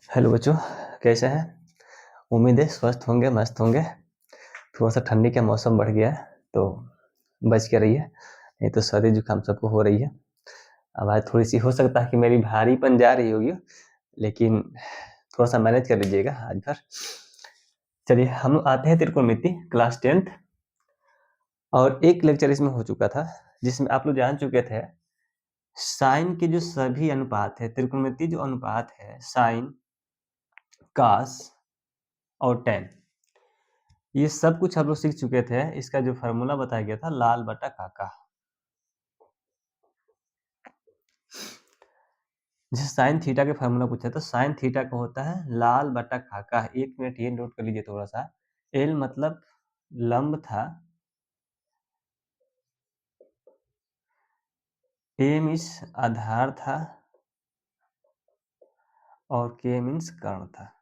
Hello बच्चों, कैसे हैं? उम्मीद है स्वस्थ होंगे, मस्त होंगे। थोड़ा सा ठंडी का मौसम बढ़ गया है तो बच के रहिए, नहीं तो सर्दी जुकाम सबको हो रही है। आवाज़ थोड़ी सी हो सकता है कि मेरी भारीपन जा रही होगी, लेकिन थोड़ा सा मैनेज कर लीजिएगा आज भर। चलिए हम लोग आते हैं त्रिकोणमिति क्लास 10th, और एक लेक्चर इसमें हो चुका था जिसमें आप लोग जान चुके थे साइन के जो सभी अनुपात है, त्रिकोणमिति जो अनुपात है साइन, कास और टेन, ये सब कुछ आप लोग सीख चुके थे। इसका जो फार्मूला बताया गया था लाल बटा काका, जैसे साइन थीटा के फार्मूला पूछा तो साइन थीटा का होता है लाल बटा काका। 1 मिनट ये नोट कर लीजिए थोड़ा सा। एल मतलब लंब था, ए मीन्स आधार था, और के मीन्स कर्ण था।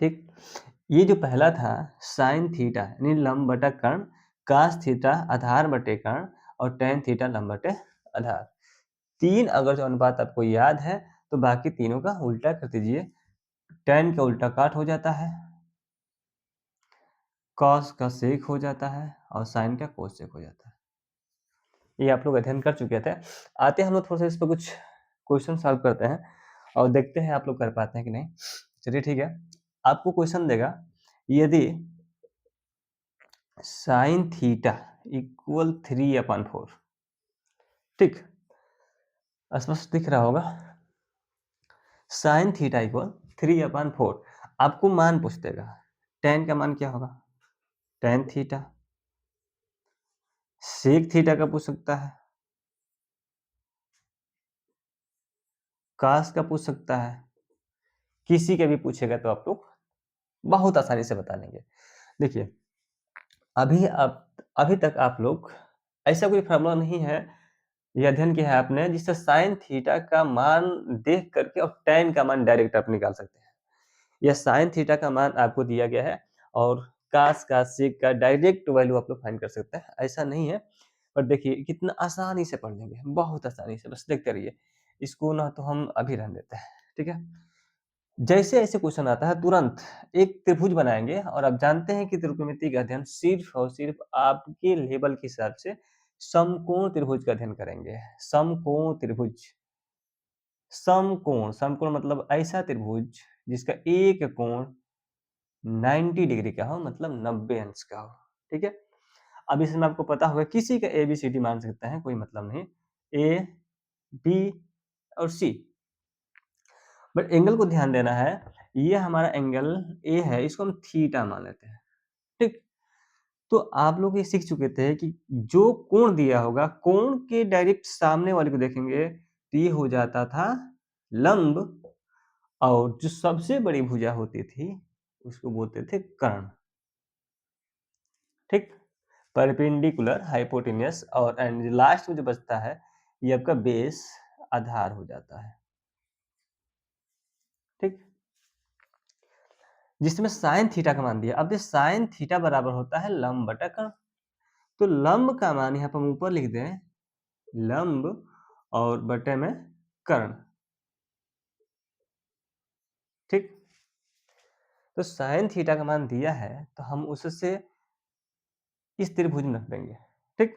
ठीक, ये जो पहला था साइन थीटा यानी लंब बटा कर्ण, कास थीटा आधार बटे कर्ण, और टेन थीटा लंब बटे आधार। तीन अगर जो अनुपात आपको याद है तो बाकी तीनों का उल्टा कर दीजिए। टेन का उल्टा काट हो जाता है, कॉस का सेक हो जाता है, और साइन का कोसेक हो जाता है। ये आप लोग अध्ययन कर चुके थे। आते हैं हम लोग थोड़ा सा इस पर कुछ क्वेश्चन सॉल्व करते हैं और देखते हैं आप लोग कर पाते हैं कि नहीं। चलिए ठीक है, आपको क्वेश्चन देगा यदि साइन थीटा इक्वल 3/4, ठीक, स्पष्ट दिख रहा होगा। साइन थीटा इक्वल 3/4, आपको मान पूछ देगा। टेन का मान क्या होगा? Tan theta. सेक थीटा का पूछ सकता है, कास का पूछ सकता है, किसी का भी पूछेगा तो आप लोग बहुत आसानी से बता देंगे। देखिए अभी तक आप लोग ऐसा कोई फार्मूला नहीं है, ये अध्ययन किया है आपने जिससे साइन थीटा का मान देख करके और टेन का मान डायरेक्ट आप निकाल सकते हैं। यह साइन थीटा का मान आपको दिया गया है और कास का सेक का डायरेक्ट वैल्यू आप लोग फाइंड कर सकते हैं, ऐसा नहीं है। पर देखिए कितना आसानी से पढ़ लेंगे, बहुत आसानी से, बस देखते रहिए। इसको ना तो हम अभी रहने देते हैं, ठीक है। जैसे ऐसे क्वेश्चन आता है तुरंत एक त्रिभुज बनाएंगे, और आप जानते हैं कि त्रिकोणमिति का अध्ययन सिर्फ और सिर्फ आपके लेवल के हिसाब से समकोण त्रिभुज का अध्ययन करेंगे। समकोण त्रिभुज, समकोण, समकोण मतलब ऐसा त्रिभुज जिसका एक कोण 90 डिग्री का हो, मतलब 90 अंश का हो, ठीक है। अब इसमें आपको पता होगा किसी का ABCD मान सकते हैं, कोई मतलब नहीं, A B और C, बट एंगल को ध्यान देना है। ये हमारा एंगल A है, इसको हम थीटा मान लेते हैं, ठीक। तो आप लोग ये सीख चुके थे कि जो कोण दिया होगा, कोण के डायरेक्ट सामने वाले को देखेंगे तो ये हो जाता था लंब, और जो सबसे बड़ी भुजा होती थी उसको बोलते थे कर्ण, ठीक। परपेंडिकुलर, हाइपोटेन्यूस, और एंड लास्ट में जो बचता है ये आपका बेस, आधार हो जाता है, ठीक। जिसमें साइन थीटा का मान दिया। अब ये साइन थीटा बराबर होता है लंब बटा कर्ण, तो लंब का मान यहाँ पर हम ऊपर लिख दें, लंब और बटे में कर्ण, ठीक। तो साइन थीटा का मान दिया है तो हम उससे इस त्रिभुज में रख देंगे, ठीक।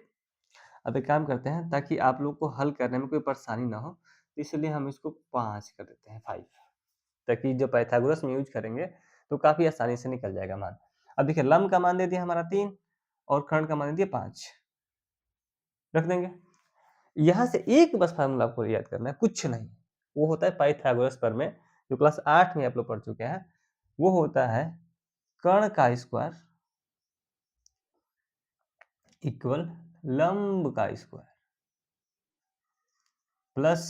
अब एक काम करते हैं ताकि आप लोग को हल करने में कोई परेशानी ना हो, इसलिए हम इसको 5 कर देते हैं, 5, ताकि जो पाइथागोरस में यूज करेंगे तो काफी आसानी से निकल जाएगा मान। अब देखिए लंब का मान दे दिया हमारा 3 और कर्ण का मान दे दिया 5, रख देंगे। यहाँ से एक बस फार्मूला आपको याद करना है, कुछ नहीं, वो होता है पाइथागोरस प्रमेय, जो क्लास 8 में आप लोग पढ़ चुके हैं। वो होता है कर्ण का स्क्वायर इक्वल लंब का स्क्वायर प्लस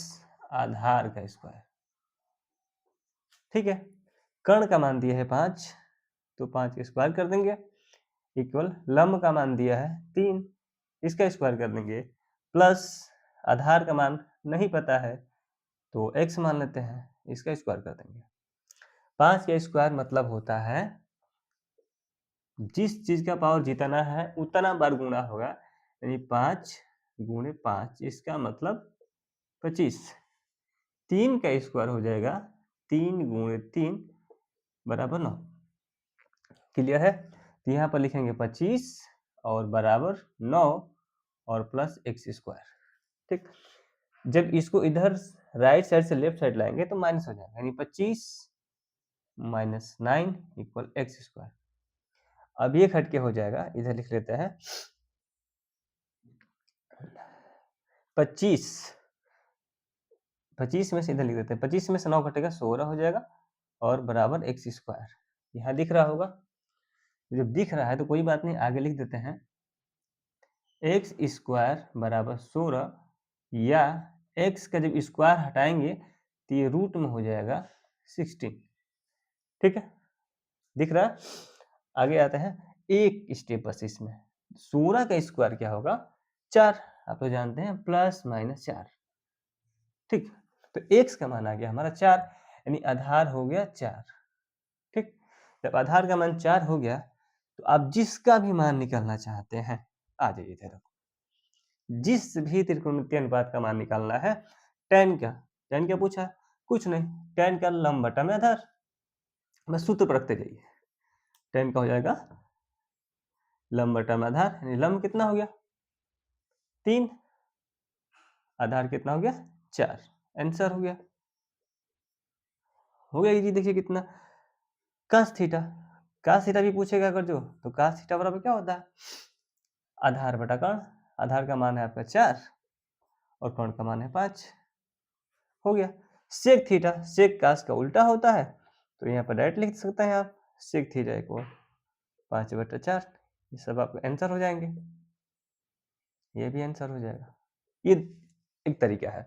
आधार का स्क्वायर, ठीक है। कर्ण का मान दिया है 5, तो 5 का स्क्वायर कर देंगे, इक्वल लंब का मान दिया है 3, इसका स्क्वायर कर देंगे, प्लस आधार का मान नहीं पता है तो x मान लेते हैं, इसका स्क्वायर कर देंगे। 5 का स्क्वायर मतलब होता है जिस चीज का पावर जितना है उतना बार गुणा होगा, यानी 5 × 5, इसका मतलब 25। 3 का स्क्वायर हो जाएगा 3 गुणे 3 बराबर 9। क्लियर है? तो यहाँ पर लिखेंगे 25 और बराबर 9 और प्लस एक्स स्क्वायर। ठीक, जब इसको इधर राइट साइड से लेफ्ट साइड लाएंगे तो माइनस हो जाएगा, यानी 25 माइनस 9 इक्वल एक्स स्क्वायर। अब ये हट के हो जाएगा, इधर लिख लेते हैं 25 में से इधर लिख देते हैं 25 में से 9 घटेगा 16 हो जाएगा और बराबर एक्स स्क्वायर। यहाँ दिख रहा होगा, जब दिख रहा है तो कोई बात नहीं, आगे लिख देते हैं एक्स स्क्वायर बराबर 16, या एक्स का जब स्क्वायर हटाएंगे तो ये रूट में हो जाएगा 16। ठीक है, दिख रहा है? आगे आते हैं एक स्टेप बस इसमें। 16 का स्क्वायर क्या होगा? 4, आप तो जानते हैं, प्लस माइनस 4। ठीक, तो x का मान आ गया हमारा 4, यानी आधार हो गया 4। ठीक, जब आधार का मान 4 हो गया तो आप जिसका भी मान निकालना चाहते हैं आ जाइए इधर। जिस भी त्रिकोणमितीय अनुपात का मान निकालना है, tan क्या पूछा? कुछ नहीं, tan का लंब बटा में आधार, बस सूत्र पर रखते जाइए। tan का हो जाएगा लंब बटा में आधार, यानी लंब कितना हो गया? 3, आधार कितना हो गया? 4। आंसर हो गया जी। देखिए कितना, cos थीटा भी पूछेगा अगर जो, तो cos थीटा बराबर क्या होता है? आधार बटा कर्ण। आधार का मान है आपका 4 और कर्ण का मान है 5। हो गया। सेक थीटा, सेक कास का उल्टा होता है, तो यहाँ पर डायरेक्ट लिख सकते हैं आप, सेक थीटा इक्वल 5/4। ये सब आपके आंसर हो जाएंगे, ये भी आंसर हो जाएगा। ये एक तरीका है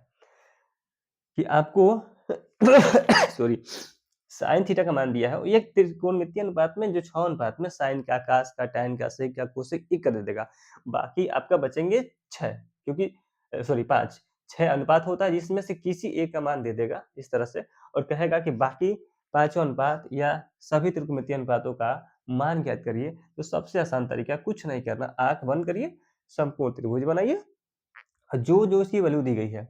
कि आपको सॉरी, साइन थीटा का मान दिया है, एक त्रिकोणमितीय अनुपात में जो 6 अनुपात में साइन का, कास का, टैन का, सेक का, कोसेक एक कर दे देगा, बाकी आपका बचेंगे 6, क्योंकि सॉरी 5, 6 अनुपात होता है जिसमें से किसी एक का मान दे देगा इस तरह से, और कहेगा कि बाकी 5 अनुपात या सभी त्रिकोणमितीय अनुपातों का मान ज्ञात करिए। तो सबसे आसान तरीका कुछ नहीं करना, आंख बंद करिए, समकोण त्रिभुज बनाइए, जो जो इसकी वैल्यू दी गई है,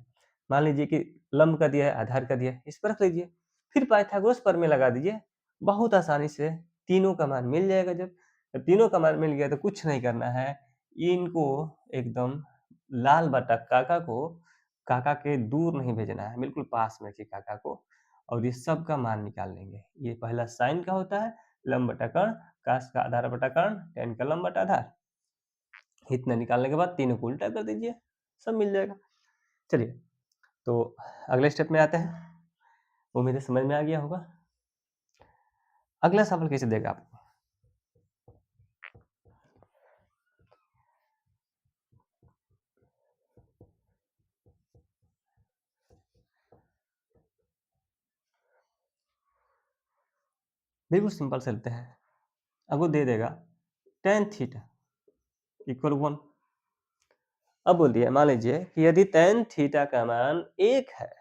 मान लीजिए कि लंब का दिया है, आधार का दिया है, इस पर रख लीजिए, फिर पाइथागोरस प्रमेय लगा दीजिए, बहुत आसानी से तीनों का मान मिल जाएगा। जब तीनों का मान मिल गया तो कुछ नहीं करना है, इनको एकदम लाल बटा काका को, काका के दूर नहीं भेजना है, बिल्कुल पास में रखिए काका को, और ये सब का मान निकाल लेंगे। ये पहला साइन का होता है, लंब बटा कर्ण, कास का आधार बटा कर्ण, टैन का लंब बटा आधार। इतना निकालने के बाद तीनों को उल्टा कर दीजिए, सब मिल जाएगा। चलिए, तो अगले स्टेप में आते हैं, उम्मीद है समझ में आ गया होगा। अगला सवाल कैसे देगा आपको? बिल्कुल सिंपल से लेते हैं। अब वो दे देगा tan थीटा इक्वल 1। अब बोल दिया, मान लीजिए कि यदि tan थीटा का मान 1 है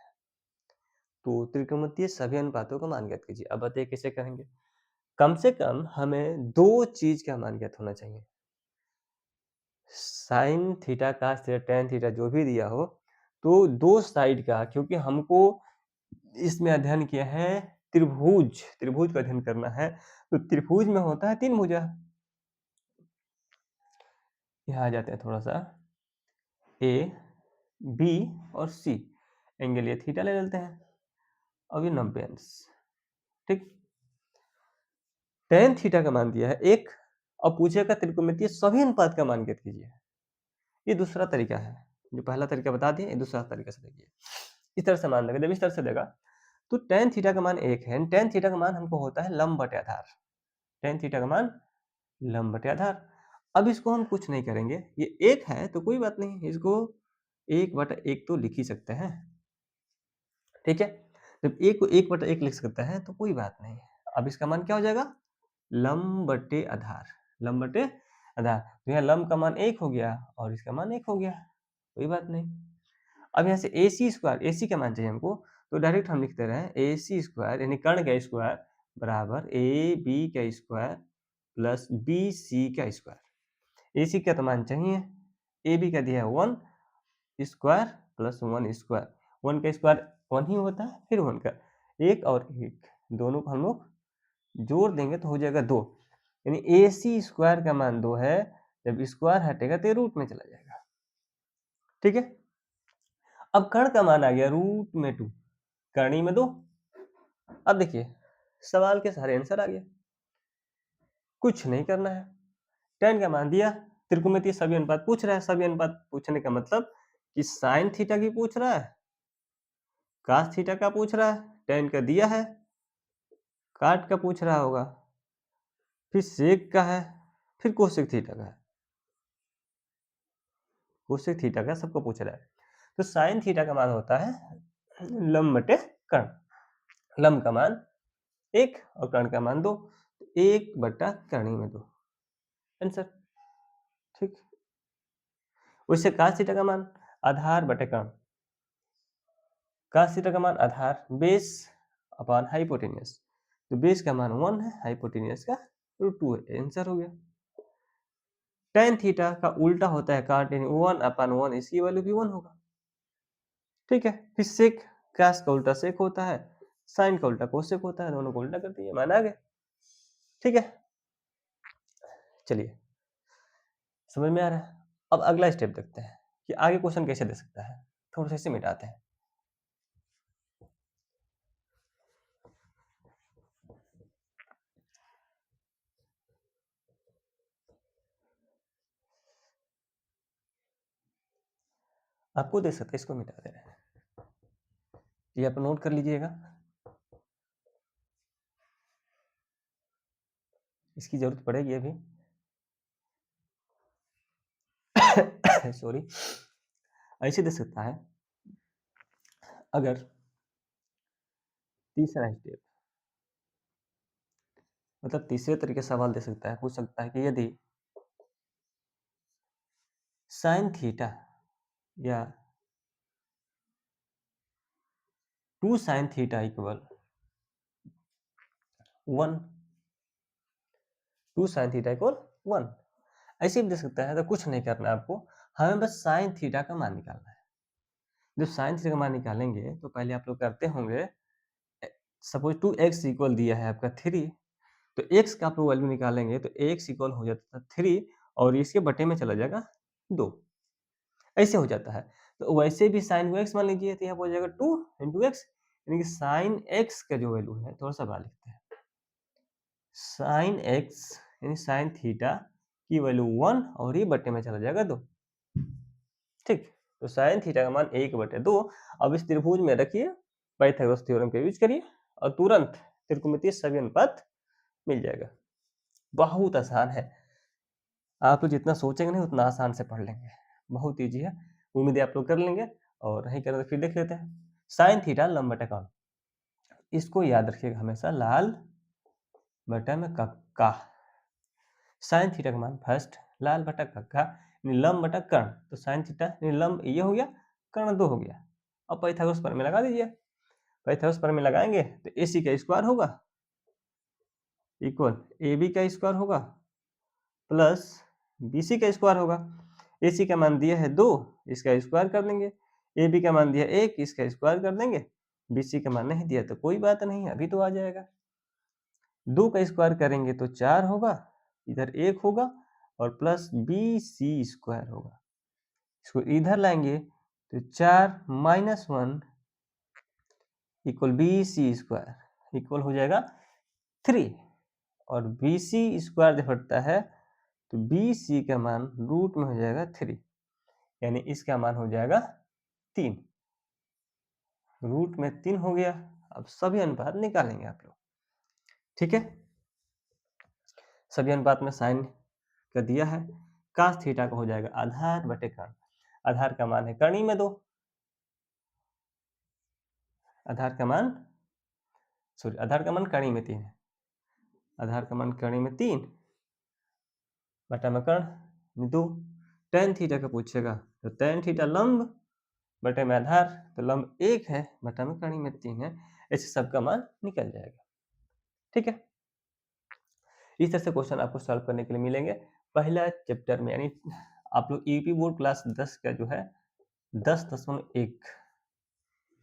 तो त्रिकोणमितीय सभी अनुपातों का मान ज्ञात कीजिए। अब बताइए कैसे करेंगे? कम से कम हमें 2 चीज का मान ज्ञात होना चाहिए, sine theta, cos theta, tan theta जो भी दिया हो, तो 2 साइड का, क्योंकि हमको इसमें अध्ययन किया है त्रिभुज का अध्ययन करना है, तो त्रिभुज में होता है 3 भुजा। यहाँ आ जाते हैं थोड़ा सा, ए, बी और सी, एंगल ये थीटा ले लेते हैं, अब ये 90 अंश। ठीक, tan थीटा का मान दिया है 1, और पूछेगा त्रिकोणमितीय सभी अनुपात का मान ज्ञात कीजिए। ये दूसरा तरीका है, जो पहला तरीका बता दिए, ये दूसरा तरीका से देखिए, इस तरह से मान देगा। जब इस तरह से देगा तो tan थीटा का मान 1 है, tan थीटा का मान हमको होता है लंब बटे आधार, tan थीटा का मान लंब बटे आधार। अब इसको हम कुछ नहीं करेंगे, ये 1 है तो कोई बात नहीं, इसको 1/1 तो लिख ही सकते हैं। ठीक है, जब 1 को 1/1 लिख सकते हैं तो कोई बात नहीं। अब इसका मान क्या हो जाएगा? लंब बटे आधार, लंब बटे आधार। तो यहाँ लंब का मान 1 हो गया और इसका मान 1 हो गया, कोई बात नहीं। अब यहाँ से AC स्क्वायर, AC का मान चाहिए हमको, तो डायरेक्ट हम लिखते रहे AC स्क्वायर, यानी कर्ण का स्क्वायर बराबर AB का स्क्वायर प्लस BC का स्क्वायर। AC का तो मान चाहिए, AB का दिया है 1 स्क्वायर प्लस 1 स्क्वायर, 1 का स्क्वायर 1 ही होता है, फिर 1 का 1 और 1 दोनों को हम लोग जोड़ देंगे तो हो जाएगा 2, यानी AC स्क्वायर का मान 2 है। जब स्क्वायर हटेगा तो ये रूट में चला जाएगा। ठीक है, अब कर्ण का मान आ गया रूट में 2, करणी में 2। अब देखिए सवाल के सारे आंसर आ गया, कुछ नहीं करना है। tan का मान दिया, त्रिकोणमितीय सभी अनुपात पूछ रहा है। सभी अनुपात पूछने का मतलब कि साइन थीटा की पूछ रहा है, cos थीटा का पूछ रहा है, tan का दिया है, काट का पूछ रहा होगा, फिर सेक का है, फिर कोसेक थीटा का है, कोसेक थीटा का सबको पूछ रहा है। तो साइन थीटा का मान होता है लंब बटे कर्ण। लंब का मान 1 और कर्ण का मान 2, तो 1 बटा करणी में 2 आंसर। ठीक, वैसे cos थीटा का मान आधार बटे कर्ण, cos थीटा का मान आधार बेस अपॉन हाइपोटेन्यूस, तो बेस का मान 1 है, हाइपोटेन्यूस का √2 है, आंसर हो गया। tan थीटा का उल्टा होता है cot, यानी 1/1, इसकी वैल्यू भी 1 होगा। ठीक है, फिर सेक cos का उल्टा सेक होता है, साइन का उल्टा कोसेक होता है, दोनों को उल्टा कर दिए, मान आ गया। ठीक है, चलिए समझ में आ रहा है। अब अगला स्टेप देखते हैं कि आगे क्वेश्चन कैसे दे सकता है। थोड़ा सा इसे मिटाते हैं। आपको दे सकते हैं, इसको मिटा दे रहे हैं, ये आप नोट कर लीजिएगा, इसकी जरूरत पड़ेगी अभी। सॉरी, ऐसे दे सकता है अगर तीसरा स्टेप, मतलब तीसरे तरीके से सवाल दे सकता है, पूछ सकता है कि यदि साइन थीटा या 2 sine theta equal 1, 2 sine theta equal 1, ऐसे भी दे सकता है। तो कुछ नहीं करना है आपको, हमें बस साइन थीटा का मान निकालना है। जब साइन थीटा का मान निकालेंगे तो पहले आप लोग करते होंगे, सपोज 2x इक्वल दिया है आपका 3, तो x का आप लोग वैल्यू निकालेंगे तो x इक्वल हो जाता था 3 और इसके बटे में चला जाएगा 2, ऐसे हो जाता है। तो वैसे भी साइन को x मान लीजिए, तो यहाँ हो जाएगा 2 × x, यानी कि साइन x का जो वैल्यू है, थोड़ा सा बड़ा लिखते हैं, साइन x यानी साइन थीटा की वैल्यू 1 और ये बटे में चला जाएगा 2। ठीक, तो साइन थीटा का मान 1/2। अब इस त्रिभुज में रखिए, पाइथागोरस थ्योरम का यूज करिए और तुरंत त्रिकोणमितीय सभी अनुपात मिल जाएगा। बहुत आसान है, आप लोग जितना सोचेंगे नहीं उतना आसान से पढ़ लेंगे, बहुत ईजी है। उम्मीद है आप लोग कर लेंगे, और नहीं करें तो फिर देख लेते हैं। साइन थीटा लंब बटा कर्ण, इसको याद रखिएगा हमेशा, लाल बटा में कक्का। साइन थीटा का मान फर्स्ट लाल बटा कक्का, लंब बटा कर्ण, तो साइन थीटा लंब ये हो गया, कर्ण 2 हो गया। अब पाइथागोरस प्रमेय लगा दीजिए, पाइथागोरस प्रमेय लगाएंगे तो AC का स्क्वायर होगा इक्वल AB का स्क्वायर होगा प्लस BC का स्क्वायर होगा। AC का मान दिया है 2, इसका स्क्वायर कर देंगे, AB का मान दिया 1, इसका स्क्वायर कर देंगे, BC का मान नहीं दिया तो कोई बात नहीं, अभी तो आ जाएगा। 2 का स्क्वायर करेंगे तो 4 होगा, इधर 1 होगा और प्लस BC स्क्वायर होगा। इसको इधर लाएंगे तो 4 - 1 इक्वल BC स्क्वायर इक्वल हो जाएगा 3, और BC स्क्वायर जब हटता है तो BC का मान रूट में हो जाएगा 3, यानी इसका मान हो जाएगा 3, रूट में 3 हो गया। अब सभी अनुपात निकालेंगे आप लोग। ठीक है, सभी अनुपात में साइन का दिया है, cos थीटा का हो जाएगा आधार बटे कर्ण, आधार का मान है करणी में 2, आधार का मान करणी में 3 है, आधार का मान करणी में 3 बटा में कर्ण 2। tan थीटा का पूछेगा तो tan थीटा लंब बटे में आधार, तो लंब 1 है बटा में करणी में 3 है, ऐसे सबका मान निकल जाएगा। ठीक है, इस तरह से क्वेश्चन आपको सॉल्व करने के लिए मिलेंगे पहला चैप्टर में, यानी आप लोग यूपी बोर्ड क्लास 10 का जो है 10.1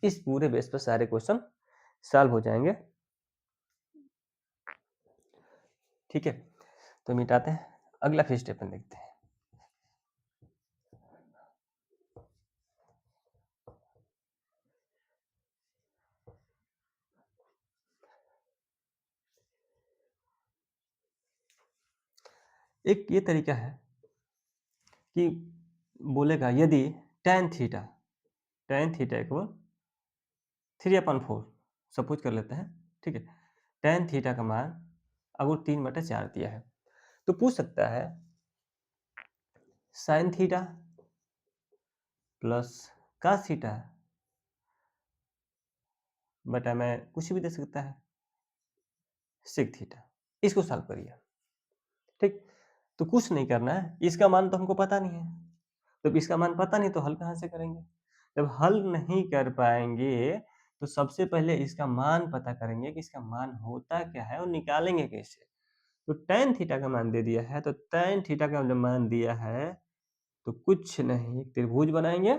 इस पूरे बेस पर सारे क्वेश्चन सॉल्व हो जाएंगे। ठीक है, तो मिटाते हैं, अगला फिर स्टेप में देखते हैं। एक ये तरीका है कि बोलेगा यदि tan थीटा इक्वल 3/4 सपोज कर लेते हैं, ठीक है, tan थीटा का मान अगर 3/4 दिया है तो पूछ सकता है sin theta plus cos theta बटा में कुछ भी दे सकता है sec थीटा, इसको सॉल्व करिए। ठीक, तो कुछ नहीं करना है, इसका मान तो हमको पता नहीं है, तो इसका मान पता नहीं तो हल कहाँ से करेंगे। जब हल नहीं कर पाएंगे तो सबसे पहले इसका मान पता करेंगे कि इसका मान होता क्या है और निकालेंगे कैसे। तो tan थीटा का मान दे दिया है, तो tan थीटा का जब मान दिया है तो कुछ नहीं, त्रिभुज बनाएंगे,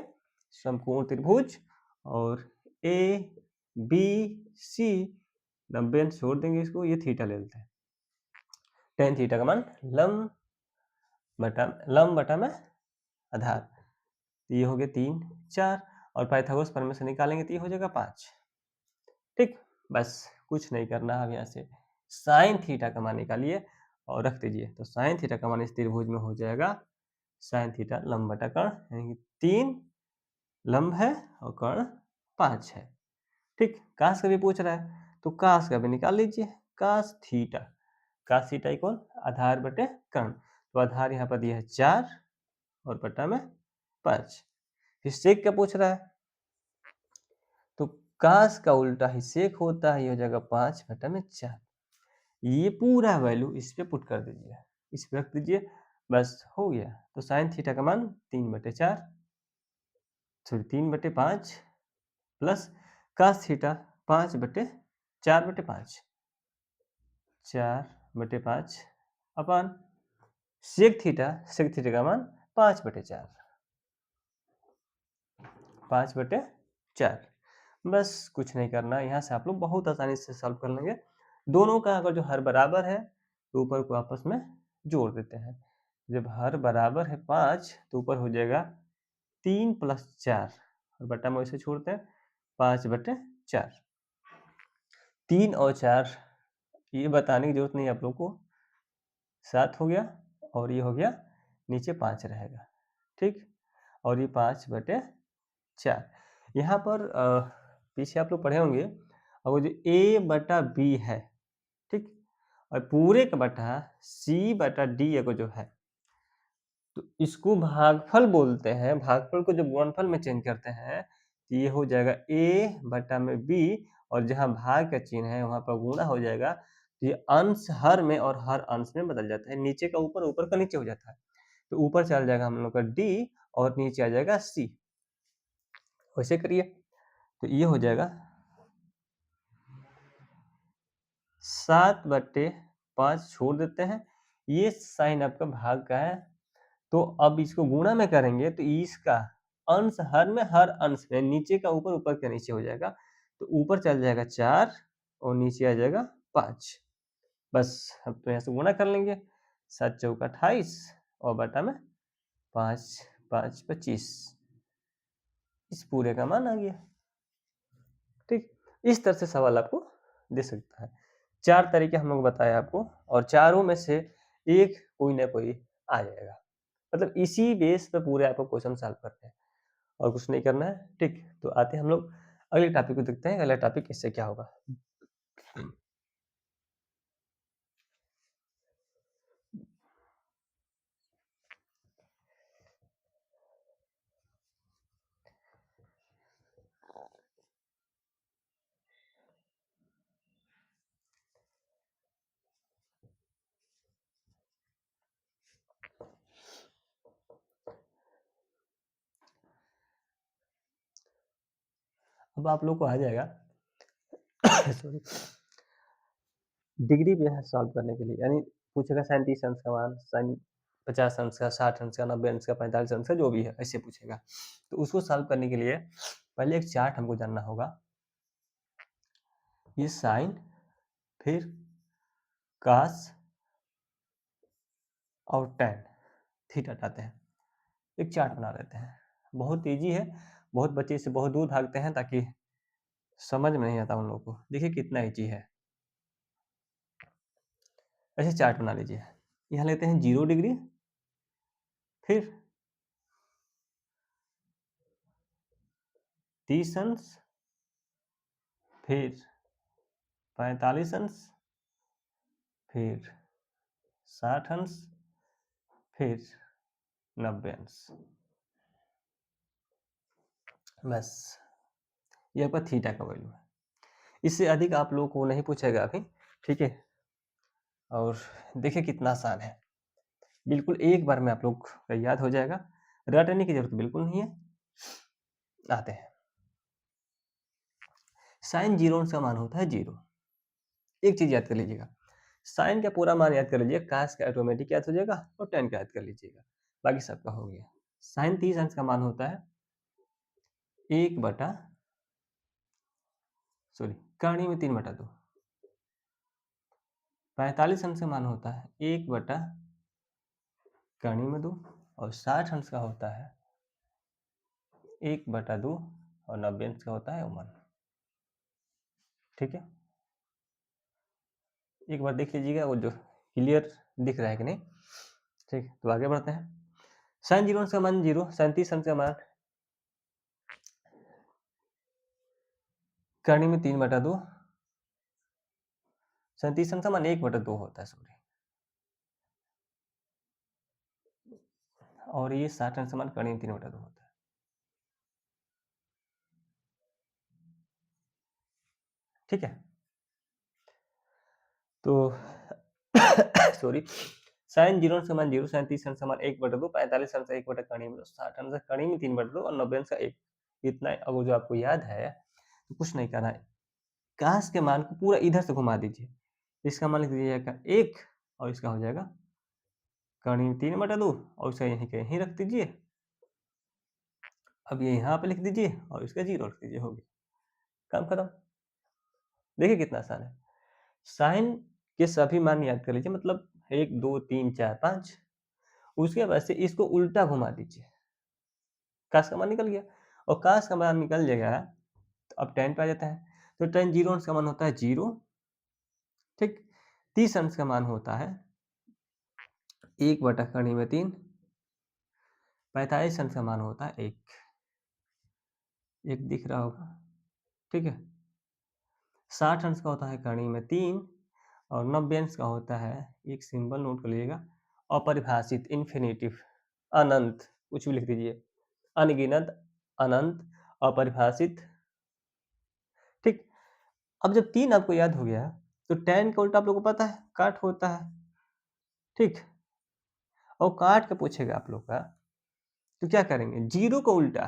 समकोण त्रिभुज, और ए बी सी 90 अंश छोड़ देंगे इसको, ये थीटा ले लेते हैं। tan थीटा का मान लंब बटा में आधार, तो ये हो गया 3 4, और पाइथागोरस प्रमेय से निकालेंगे तो ये हो जाएगा 5। ठीक, बस कुछ नहीं करना। अब यहाँ से साइन थीटा का मान निकालिए और रख दीजिए, तो साइन थीटा का मान इस त्रिभुज में हो जाएगा साइन थीटा लंब बटा कर्ण, यानी कि 3 लंब है और कर्ण 5 है। ठीक, कास का भी पूछ रहा है तो कास का भी निकाल लीजिए, कास थीटा इक्वल आधार बटे कर्ण, तो आधार यहाँ पर दिया है 4 और बटा में 5। फिर सेक क्या पूछ रहा है, तो कास का उल्टा ही सेक होता है, ये हो जाएगा 5/4। ये पूरा वैल्यू इस पे पुट कर दीजिए, इस पे रख दीजिए, बस हो गया। तो साइन थीटा का मान 3/5 प्लस कास थीटा 4/5 अपन सेक थीटा का मान 5/4। बस कुछ नहीं करना, यहाँ से आप लोग बहुत आसानी से सॉल्व कर लेंगे। दोनों का अगर जो हर बराबर है तो ऊपर को आपस में जोड़ देते हैं। जब हर बराबर है 5 तो ऊपर हो जाएगा 3 + 4 और बटा में वैसे छोड़ते हैं 5/4। 3 और 4 ये बताने की जरूरत नहीं है आप लोग को, 7 हो गया और ये हो गया नीचे 5 रहेगा। ठीक, और ये 5/4। यहाँ पर पीछे आप लोग पढ़े होंगे, और वो जो a/b है, ठीक, और पूरे का बटा c/d अगर जो है तो इसको भागफल बोलते हैं। भागफल को जब गुणनफल में चेंज करते हैं तो ये हो जाएगा a/b, और जहाँ भाग का चिन्ह है वहां पर गुणा हो जाएगा, तो ये अंश हर में और हर अंश में बदल जाता है, नीचे का ऊपर, ऊपर का नीचे हो जाता है। तो ऊपर चल जाएगा हम लोग का d और नीचे आ जाएगा c, वैसे करिए तो ये हो जाएगा 7/5 छोड़ देते हैं, ये साइन आपका भाग का है, तो अब इसको गुणा में करेंगे तो इसका अंश हर में हर अंश में, नीचे का ऊपर, ऊपर का नीचे हो जाएगा, तो ऊपर चल जाएगा 4 और नीचे आ जाएगा 5। बस अब तो यहाँ से गुणा कर लेंगे, 7 चौका 28 और बटा में 5 5 25, इस पूरे का मान आ गया। ठीक, इस तरह से सवाल आपको दे सकता है। 4 तरीके हम लोग बताए आपको, और चारों में से एक कोई ना कोई आ जाएगा, मतलब इसी बेस पे पूरे आपको क्वेश्चन सॉल्व करते हैं और कुछ नहीं करना है। ठीक, तो आते हैं हम लोग अगले टॉपिक को देखते हैं, अगला टॉपिक इससे क्या होगा। अब आप लोग को आ जाएगा सॉरी, डिग्री पे है सॉल्व करने के लिए, यानी पूछेगा 37 अंश का मान, साइन 50 अंश का, 60 अंश का, 90 अंश का, 45 अंश का, जो भी है ऐसे पूछेगा। तो उसको सॉल्व करने के लिए पहले एक चार्ट हमको जानना होगा, ये साइन फिर कास और टैन थीटा हटाते हैं, एक चार्ट बना लेते हैं। बहुत इजी है, बहुत बच्चे इससे बहुत दूर भागते हैं ताकि समझ में नहीं आता उन लोगों को। देखिए कितना इजी है। ऐसे चार्ट बना लीजिए, यहाँ लेते हैं 0 डिग्री, फिर 30 अंश, फिर 45 अंश, फिर 60 अंश, फिर 90 अंश। बस ये आपका थीटा का वैल्यू है। इससे अधिक आप लोगों को नहीं पूछेगा अभी, ठीक है। और देखिए कितना आसान है, बिल्कुल एक बार में आप लोग का याद हो जाएगा, रटने की जरूरत बिल्कुल नहीं है। आते हैं, साइन 0 का मान होता है 0। एक चीज याद कर लीजिएगा, साइन का पूरा मान याद कर लीजिए, कास का ऑटोमेटिक याद हो जाएगा और टेन का याद कर लीजिएगा, बाकी सबका हो गया। साइन 30 अंश का मान होता है 1 कर्ण में 3/2। 45 अंश का मान होता है 1 कर्ण में 2, और 60 अंश का होता है 1/2, और 90 अंश का होता है 1। ठीक है, एक बार देख लीजिएगा वो जो क्लियर दिख रहा है कि नहीं। ठीक, तो आगे बढ़ते हैं। साइन 0 अंश का मान 0, साइन 30 अंश का मान कर्ण में 3/2, साइन 30 अंश का मान 1/2 होता है, सॉरी, और ये 60 अंश का मान कर्ण में 3/2 होता है। ठीक है, तो सॉरी, साइन 0 अंश का मान 0, साइन 30 अंश का मान 1/2, 45 अंश का 1 कर्ण में 2, 60 अंश का कर्ण में 3/2 और 90 अंश का 1। इतना अगर जो आपको याद है तो कुछ नहीं करना है, काश के मान को पूरा इधर से घुमा दीजिए, इसका मान लिख दीजिएगा 1 और इसका हो जाएगा कर्ण में 3/2 और इसका यहीं कहीं रख दीजिए। अब ये यहाँ पे लिख दीजिए और इसका 0 रख दीजिए, हो गया, काम खत्म। देखिए कितना आसान है। साइन के सभी मान याद कर लीजिए, मतलब 1 2 3 4 5। उसके बाद से इसको उल्टा घुमा दीजिए, काश का मान निकल गया, और काश का मान निकल जाएगा तो अब टेन पे आ जाता है। तो टेन 0 अंश का मान होता है 0। ठीक, 30 अंश का मान होता है 1/कर्ण में 3। 45 अंश का मान होता है 1, एक दिख रहा होगा। ठीक है, 60 अंश का होता है कर्ण में 3, और 90 अंश का होता है, एक सिंबल नोट कर लीजिएगा, अपरिभाषित, इन्फिनिटिव, अनंत, कुछ भी लिख दीजिए, अनगिनत, अनंत, अपरिभाषित। ठीक, अब जब 3 आपको याद हो गया तो tan का उल्टा आप लोगों को पता है काट होता है। ठीक, और काट के पूछेगा आप लोग का तो क्या करेंगे, 0 का उल्टा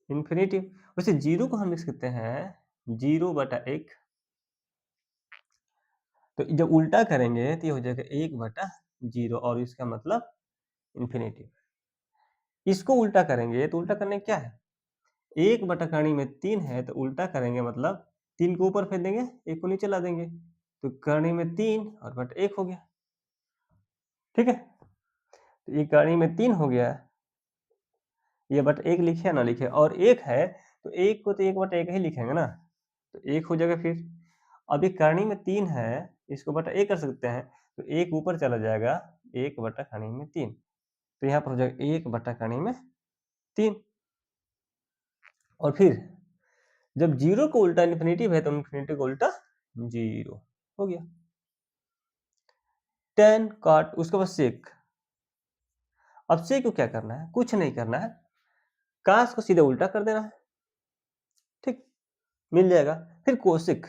इन्फिनिटिव, वैसे 0 को हम लिख सकते हैं 0/1। तो जब उल्टा करेंगे तो ये हो जाएगा 1/0, और इसका मतलब इन्फिनिटिव। इसको उल्टा करेंगे तो उल्टा करने क्या है, 1/कर्ण में 3 है तो उल्टा करेंगे मतलब 3 को ऊपर फेंक देंगे, 1 को नीचे ला देंगे, तो कर्ण में 3 और बट 1 हो गया। ठीक है, तो ये कर्ण में 3 हो गया, ये बट 1 लिखे ना लिखे, और 1 है तो 1 को तो 1/1 ही लिखेंगे ना, तो 1 हो जाएगा। फिर अब ये कर्ण में 3 है, इसको बटा 1 कर सकते हैं, तो 1 ऊपर चला जाएगा, 1/कर्ण में 3, तो यहाँ पर हो जाएगा 1/कर्ण में 3। और फिर जब 0 को उल्टा इन्फिनिटिव है तो इन्फिनिटिव को उल्टा 0 हो गया। tan cot, उसके बाद sec। अब sec को क्या करना है, कुछ नहीं करना है, cos को सीधे उल्टा कर देना है। ठीक, मिल जाएगा। फिर कोसेक,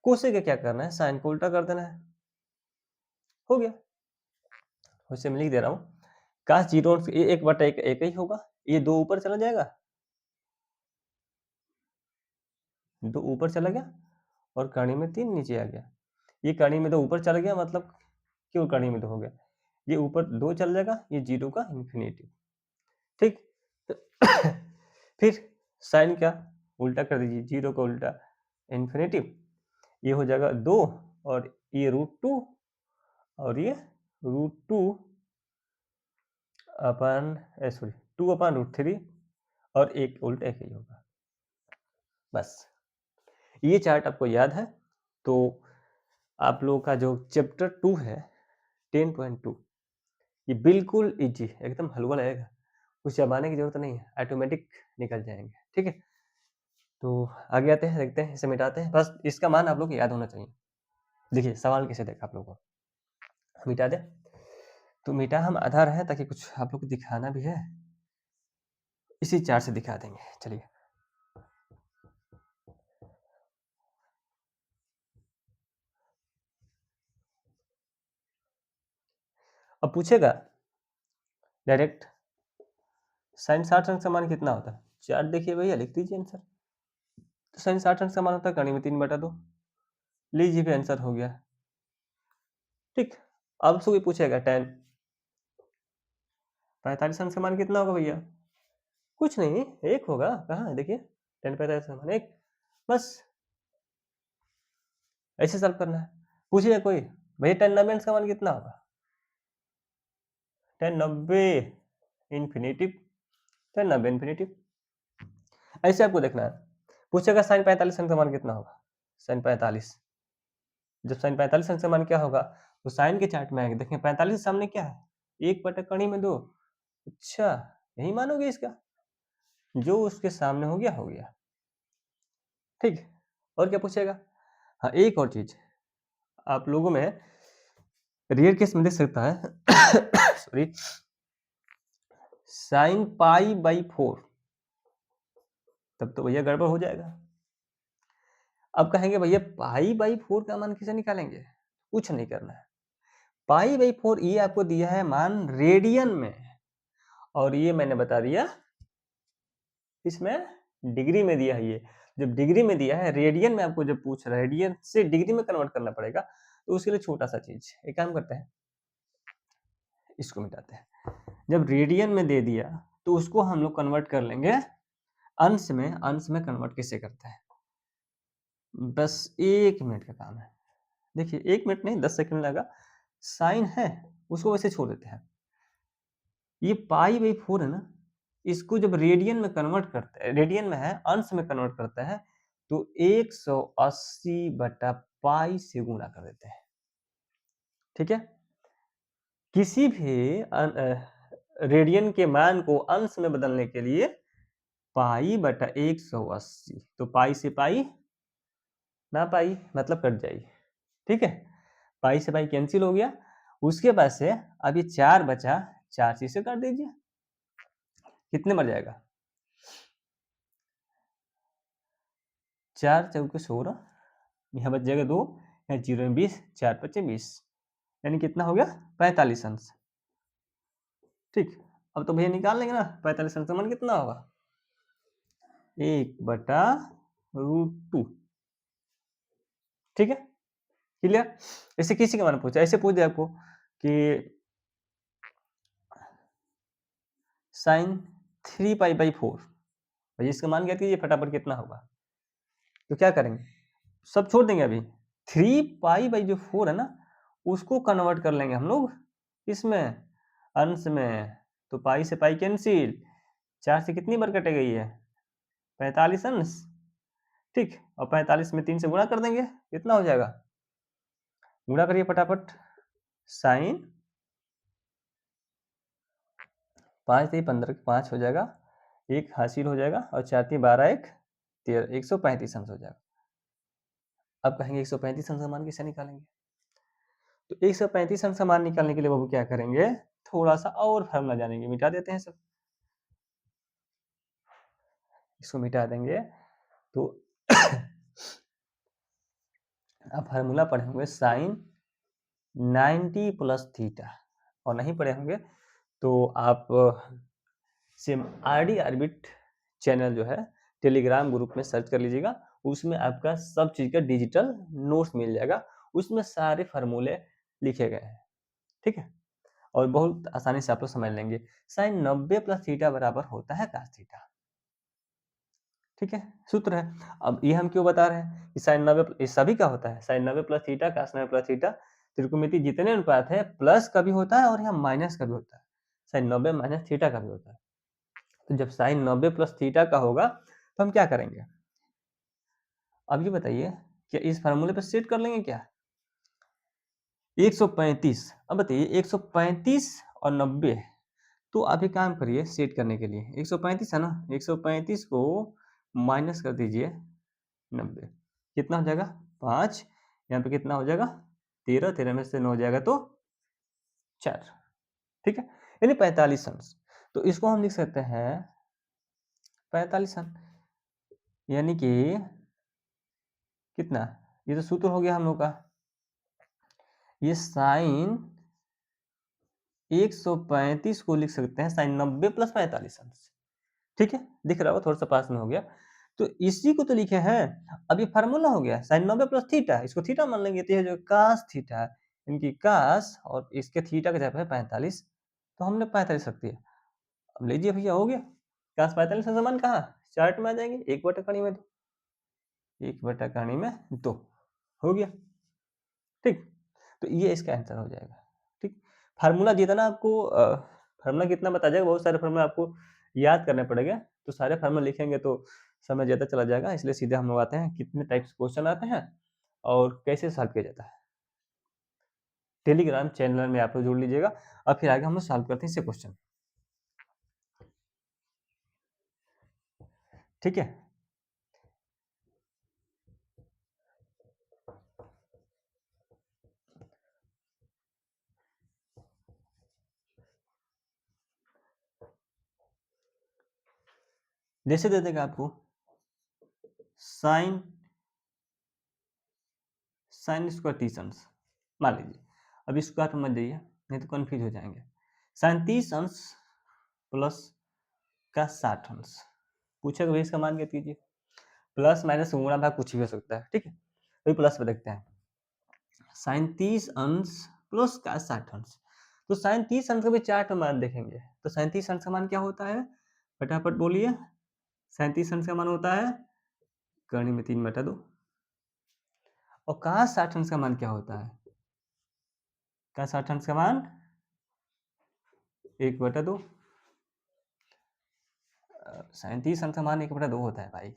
कोसेक का क्या करना है, साइन को उल्टा कर देना है, हो गया। वैसे मैं लिख दे रहा हूँ, cos 0 ये 1/1 एक ही होगा, ये 2 ऊपर चला जाएगा, 2 ऊपर चला गया, और कर्ण में 3 नीचे आ गया। ये कर्ण में 2 ऊपर चला गया, मतलब क्यों कर्ण में 2 हो गया, ये ऊपर 2 चल जाएगा, ये 0 का इन्फिनिटिव। ठीक, फिर साइन का उल्टा कर दीजिए, 0 का उल्टा इन्फिनेटिव, ये हो जाएगा 2 और ये √2 और ये √2 अपन सॉरी 2/√3 और एक उल्टा एक ही होगा। बस ये चार्ट आपको याद है तो आप लोगों का जो चैप्टर 2 है 10.2 ये बिल्कुल इजी, एकदम हलवा लगेगा, कुछ चबाने की जरूरत नहीं है, ऑटोमेटिक निकल जाएंगे। ठीक है, तो आगे आते हैं, देखते हैं, इसे मिटाते हैं। बस इसका मान आप लोग को याद होना चाहिए। देखिए सवाल कैसे देखा आप लोगों को, मिटा दे तो मिटा हम आधा रहे ताकि कुछ आप लोग को दिखाना भी है, इसी चार्ट से दिखा देंगे। चलिए अब पूछेगा डायरेक्ट साइन 60 अंक का मान कितना होता है। चार्ट देखिए भैया, लिख दीजिए आंसर। तो साइन 60 अंक का मान होता है कड़ी में 3/2। लीजिए भी आंसर हो गया। ठीक, अब उसको पूछेगा tan 45 अंक का मान कितना होगा भैया। कुछ नहीं, एक होगा। कहाँ है देखिए, tan 45 का मान 1। बस ऐसे सॉल्व करना है। पूछिए कोई भैया tan 90 अंक का मान कितना होगा। tan 90 इन्फिनेटिव, tan 90 इन्फिनेटिव, ऐसे आपको देखना है। पूछेगा साइन 45 अंक का मान कितना होगा। साइन 45, जब साइन 45 अंक का मान क्या होगा तो साइन के चार्ट में आएंगे, देखें 45 के सामने क्या है, 1/2 अच्छा यही मानोगे इसका, जो उसके सामने हो गया हो गया। ठीक, और क्या पूछेगा। हाँ एक और चीज आप लोगों में रियल केस में देख सकता है सॉरी, साइन π/4, तब तो भैया गड़बड़ हो जाएगा। अब कहेंगे भैया π/4 का मान कैसे निकालेंगे, कुछ नहीं करना है। π/4 ये आपको दिया है मान रेडियन में, और ये मैंने बता दिया इसमें डिग्री में दिया है। ये जब डिग्री में दिया है, रेडियन में आपको जब पूछ रहा है, रेडियन से डिग्री में कन्वर्ट करना पड़ेगा, तो उसके लिए छोटा सा चीज एक काम करते हैं, इसको मिटाते हैं। जब रेडियन में दे दिया तो उसको हम लोग कन्वर्ट कर लेंगे अंश में। अंश में कन्वर्ट कैसे करते हैं, बस 1 मिनट का काम है। देखिए 1 मिनट नहीं, 10 सेकंड लगा। साइन है उसको वैसे छोड़ देते हैं। ये π/4 है ना, इसको जब रेडियन में कन्वर्ट करते हैं, रेडियन में है अंश में कन्वर्ट करते हैं, तो 180/π से गुणा कर देते हैं। ठीक है, किसी भी रेडियन के मान को अंश में बदलने के लिए π/180, तो पाई से पाई ना पाई मतलब कट जाएगी। ठीक है, पाई से पाई कैंसिल हो गया। उसके बाद से अब ये 4 बचा, 4 से काट दीजिए, कितने मर जाएगा, 4 चौके 16, यहाँ बच जाएगा 2, यहाँ 0 में 20, 4 5 20, यानी कितना हो गया 45 अंश। ठीक, अब तो भैया निकाल लेंगे ना 45 अंश का मान कितना होगा, 1/√2। ठीक है, क्लियर। ऐसे किसी का मान पूछा, ऐसे पूछ दिया आपको कि साइन 3π/4, भाई इसका मान क्या कीजिए फटाफट कितना होगा। तो क्या करेंगे, सब छोड़ देंगे अभी, 3π/4 है ना, उसको कन्वर्ट कर लेंगे हम लोग इसमें अंश में, तो पाई से पाई कैंसिल, 4 से कितनी बार कटेगा ये 45 अंश। ठीक, और 45 में 3 से गुणा कर देंगे, कितना हो जाएगा, गुणा करिए फटाफट। साइन 5 से 15 5 हो जाएगा, एक हासिल हो जाएगा, और 4 3 12 1 13, 135 अंश हो जाएगा। अब कहेंगे 135 अंश का मान कैसे निकालेंगे, तो 135 अंश का मान निकालने के लिए बाबू क्या करेंगे, थोड़ा सा और फार्मूला जानेंगे, मिटा देते हैं सब, इसको मिटा देंगे। तो अब फार्मूला पढ़े होंगे साइन 90 + थीटा, और नहीं पढ़े होंगे तो आप सिम RD ऑर्बिट चैनल जो है टेलीग्राम ग्रुप में सर्च कर लीजिएगा, उसमें आपका सब चीज का डिजिटल नोट्स मिल जाएगा, उसमें सारे फार्मूले लिखे गए हैं। ठीक है, और बहुत आसानी से आप लोग समझ लेंगे। साइन 90 + थीटा बराबर होता है cos थीटा। ठीक है, सूत्र है। अब ये हम क्यों बता रहे हैं कि साइन 90 ये सभी का होता है, साइन 90 प्लस थीटा, कास 90 प्लस थीटा, त्रिकोणमिति जितने अनुपात है प्लस का भी होता है और यहाँ माइनस का भी होता है, साइन 90 माइनस थीटा का भी होता है। तो जब साइन 90 प्लस थीटा का होगा तो हम क्या करेंगे, अब ये बताइए क्या इस फार्मूले पर सेट कर लेंगे क्या, 135, अब बताइए 135 और 90, तो आप एक काम करिए सेट करने के लिए, 135 है ना, 135 को माइनस कर दीजिए 90, कितना हो जाएगा 5, यहाँ पे कितना हो जाएगा 13, 13 में से 9 हो जाएगा तो 4, ठीक है, यानी 45 अंश। तो इसको हम लिख सकते हैं 45 अंश, यानी कि कितना, ये तो सूत्र हो गया हम लोग का, ये साइन 135 को लिख सकते हैं साइन 90 प्लस 45 अंश, ठीक है, दिख रहा होगा थोड़ा सा पास में हो गया, तो इसी को तो लिखे हैं। अब ये फार्मूला हो गया साइन 90 प्लस थीटा, इसको थीटा मान लेंगे, तो ये जो कास थीटा है, इनकी कास और इसके थीटा का जगह है 45, तो हमने 45 रख दिया। अब लीजिए भैया हो गया, कास 45 का समान कहाँ चार्ट में आ जाएंगे, 1/कड़ी में 2, 1/कड़ी में 2 हो गया, ठीक, तो ये इसका आंसर हो जाएगा, ठीक। फार्मूला जितना आपको फार्मूला कितना बता जाएगा, बहुत सारे फार्मूला आपको याद करने पड़ेंगे, तो सारे फार्मूला लिखेंगे तो समय ज़्यादा चला जाएगा, इसलिए सीधे हम लोग आते हैं कितने टाइप्स क्वेश्चन आते हैं और कैसे सॉल्व किया जाता है। टेलीग्राम चैनल में आप लोग जुड़ लीजिएगा और फिर आगे हम लोग सॉल्व करते हैं इससे क्वेश्चन, ठीक है। जैसे दे देगा आपको साइन स्क्वायर 30 अंश, मान लीजिए, अब स्क्वायर पर मत जाइए नहीं तो कंफ्यूज हो जाएंगे, साइन 30 अंश प्लस का 60 अंश, पूछेगा भाई इसका मान क्या कीजिए, प्लस माइनस गुणा भाग कुछ भी हो सकता है, ठीक है, तो प्लस पे देखते हैं, साइन 30 अंश प्लस का 60 अंश, तो साइन 30 अंश का भी चार्ट में मान देखेंगे, तो साइन 30 अंश का मान क्या होता है, फटाफट बोलिए, साइन 30 अंश का मान होता है करनी में 3/2, और का 60 अंश का मान क्या होता है, का 60 अंश का मान 1/2, साइन 30 अंश का मान 1/2 होता है भाई,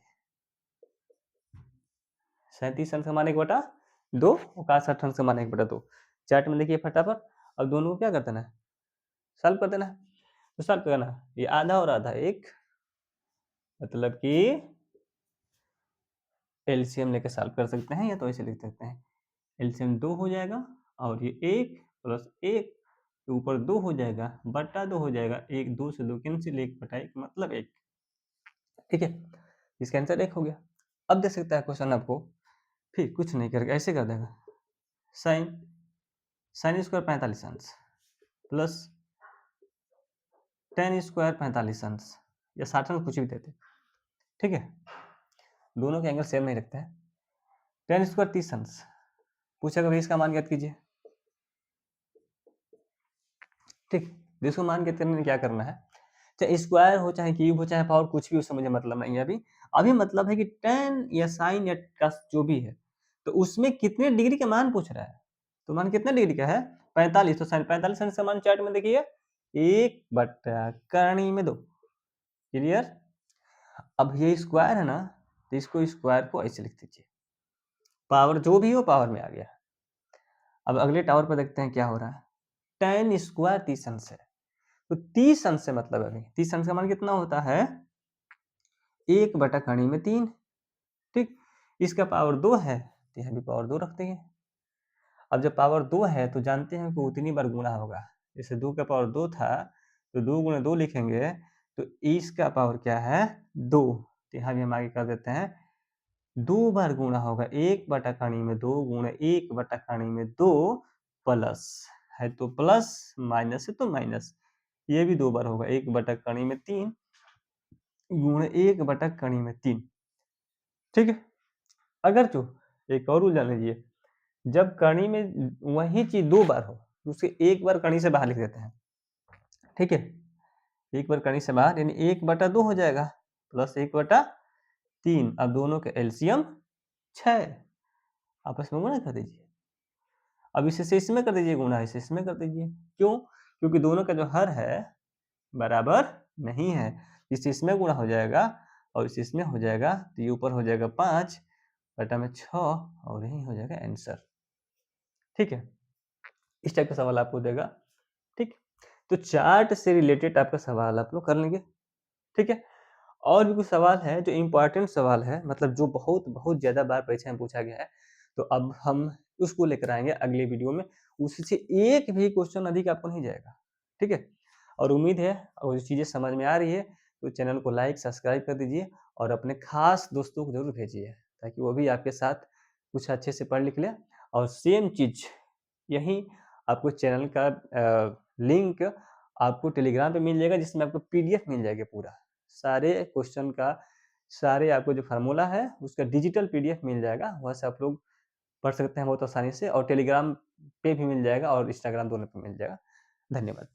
37 अंश का मान 1/2 और का 60 अंश का मान 1/2, चार्ट में देखिए फटाफट, अब दोनों को क्या कर देना है, सॉल्व कर देना है, तो सॉल्व करना, ये आधा और आधा एक, मतलब कि एलसीएम लेकर सॉल्व कर सकते हैं या तो ऐसे लिख सकते हैं, एलसीएम 2 हो जाएगा और ये 1 प्लस 1 के ऊपर 2 हो जाएगा, बटा 2 हो जाएगा, 1 2 से 2 कैंसिल, 1/1 मतलब 1, ठीक है, इसका आंसर 1 हो गया। अब देख सकता है क्वेश्चन आपको फिर कुछ नहीं करके ऐसे कर देगा, साइन स्क्वायर 45 अंश प्लस टेन स्क्वायर 45 अंश या 60 अंश कुछ भी देते, ठीक है, दोनों के एंगल सेम नहीं रखते हैं, टेन स्क्वायर 30 अंश, पूछेगा भाई इसका मान ज्ञात कीजिए, ठीक, जिसको मान ज्ञात करने में क्या करना है, चाहे स्क्वायर हो चाहे क्यूब हो चाहे पावर कुछ भी, उससे मुझे मतलब नहीं है, अभी मतलब है कि टेन या साइन या कस जो भी है, तो उसमें कितने डिग्री का मान पूछ रहा है, तो मान कितने डिग्री का है 45, तो साइन 45 अंश का मान चार्ट में देखिए 1/2, क्लियर। अब ये स्क्वायर है ना, तो इसको स्क्वायर को ऐसे लिख दीजिए, पावर जो भी हो पावर में आ गया। अब अगले टावर पर देखते हैं क्या हो रहा है, टेन स्क्वायर 30 अंश है, तो 30 अंश से मतलब अभी 30 अंश का मान कितना होता है 1/3, ठीक, इसका पावर 2 है तो यहाँ भी पावर 2 रख देंगे। अब जब पावर 2 है तो जानते हैं कि उतनी बार गुणा होगा, जैसे 2 का पावर 2 था तो 2 × 2 लिखेंगे, तो इसका पावर क्या है 2, तो यहाँ भी हम आगे कर देते हैं 2 बार गुणा होगा, 1/2 गुणे 1/2 प्लस है तो प्लस, माइनस है तो माइनस, ये भी 2 बार होगा, 1/3 गुणे 1/3, ठीक है। अगर जो एक और रूल जान लीजिए, जब कणी में वही चीज 2 बार हो तो उसे एक बार कणी से बाहर लिख देते हैं, ठीक है, एक बार कणी से बाहर यानी 1/2 हो जाएगा प्लस 1/3, 3, अब दोनों का एलसीएम 6, आपस में गुणा कर दीजिए। अब इसे इसमें कर दीजिए गुणा, इसे इसमें कर दीजिए। क्यों? क्योंकि दोनों का जो हर है बराबर नहीं है। इससे इसमें गुणा हो जाएगा और इससे इसमें हो जाएगा, तो ये ऊपर हो जाएगा 5 बटा में 6 और यही हो जाएगा आंसर। ठीक है, इस टाइप का सवाल आपको देगा। ठीक, तो चार्ट से रिलेटेड आपका सवाल आप लोग कर लेंगे। ठीक है, और भी कुछ सवाल है जो इम्पोर्टेंट सवाल है, मतलब जो बहुत बहुत ज़्यादा बार परीक्षा में पूछा गया है, तो अब हम उसको लेकर आएंगे अगले वीडियो में। उससे एक भी क्वेश्चन अधिक आपको नहीं जाएगा। ठीक है, और उम्मीद है और चीज़ें समझ में आ रही है तो चैनल को लाइक सब्सक्राइब कर दीजिए और अपने खास दोस्तों को जरूर भेजिए ताकि वो भी आपके साथ कुछ अच्छे से पढ़ लिख ले। और सेम चीज़ यही आपको चैनल का लिंक आपको टेलीग्राम पे मिल जाएगा, जिसमें आपको पीडीएफ मिल जाएगा पूरा सारे क्वेश्चन का, सारे आपको जो फार्मूला है उसका डिजिटल पीडीएफ मिल जाएगा। वहाँ से आप लोग पढ़ सकते हैं बहुत आसानी से, और टेलीग्राम पे भी मिल जाएगा और इंस्टाग्राम दोनों पे मिल जाएगा। धन्यवाद।